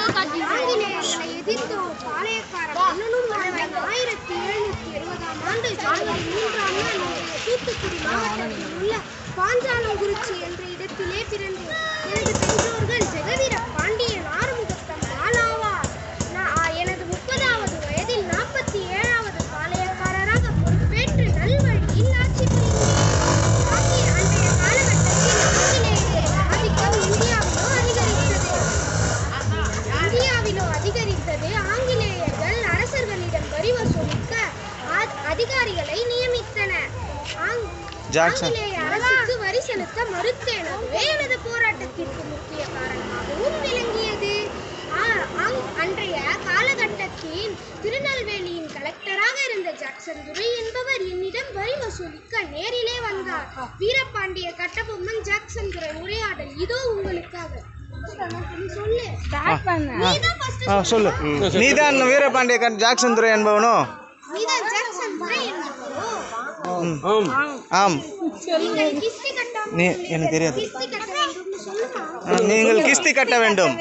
ஆங்கிலேயர்களை எதிர்த்து ஒரு பாளையக்கார மன்னனும் 1770ஆம் ஆண்டு ஜனவரி 3ஆம் நாள் தூத்துக்குடி மாவட்டத்தில் உள்ள பாஞ்சாலங்குறிச்சி என்ற இடத்திலே பிறந்தேன். எனது பெற்றோர்கள் ஜெகவீர பாண்டியன் ஆறுமுகத்தம் ஆளாவார். எனது 30வது வயதில் 47வது பாளையக்காரராக பொறுப்பேற்று நல்வழியில் ஆட்சி புரிந்தேன். அன்றைய காலகட்டத்தில் ஆங்கிலேயர்களின் ஆதிக்கம் இந்தியாவிலோ அதிகரித்தது. ஆங்கிலேயர்கள் அரசர்களிடம் வரி வசூலிக்க அதிகாரிகளை நியமித்தனர். ஆங்கிலேய அரசுக்கு வரி செலுத்த மறுத்தேன். அதுவே எனது போராட்டத்திற்கு முக்கிய காரணமாகவும் விளங்கியது. அன்றைய காலகட்டத்தில் திருநெல்வேலியின் கலெக்டராக இருந்த ஜாக்சன் துரை என்பவர் என்னிடம் வரி வசூலிக்க நேரிலே வந்தார். வீரபாண்டிய கட்டபொம்மன் ஜாக்சன் துரை உரையாடல் இதோ உங்களுக்காக. சொல்லு. நீதான் வீரபாண்டிய ஜாக்சன் துரை என்பவனோ? ஆம். எனக்கு தெரியாது. நீங்கள் கிஸ்தி கட்ட வேண்டும்.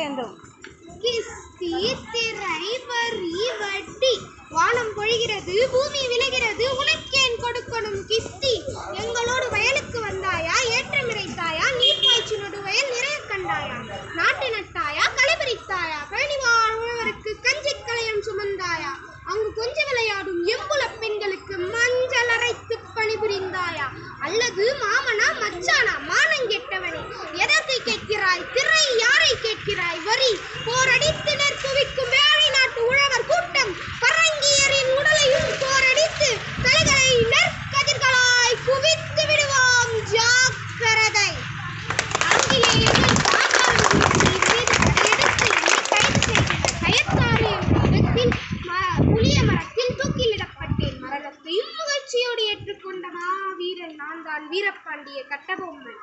கிஸ்தி, திரை, வரி, வட்டி. வானம் பொழிகிறது, பூமி விளைகிறது, உனக்கேன் கொடுக்கணும் கிஸ்தி? எங்களோடு வயலுக்கு வந்தாயா? ஏற்றம் இறைத்தாயா? நீர் பாய்ச்சி நடு வயல் நிறைய கண்டாயா? நாட்டு நட்டாயா? களைபறித்தாயா? கழனிவாழ் உழவருக்கு கஞ்சி களையம் சுமந்தாயா? அங்கு கொஞ்ச விளையாடும் எம்புல பெண்களுக்கு மஞ்சள் அரைத்து பணிபுரிந்தாயா? அல்லது மாமனா மச்சானா? மானங்கெட்டவனே, எதற்கு கேட்கிறாய் திரை? யாரை கேட்கிறாய் வரி? போரடித்தினர் குவிக்கும் வேலை நாட்டு உழவர் கூட்டம் பரங்கியரின் உடலையும் போரடித்து தலைகளை நெற்கதிர்களாய் குவித்து விடுவோம், ஜாக்கிரதை. ஆங்கிலேயர்கள் கயத்தாறு என்ற இடத்தில் புளிய மரத்தில் தூக்கிலிடப்பட்டேன். மரணத்தையும் முயற்சியோடு ஏற்றுக்கொண்ட மாவீரன் நான் தான், வீரபாண்டிய கட்டபொம்மன்.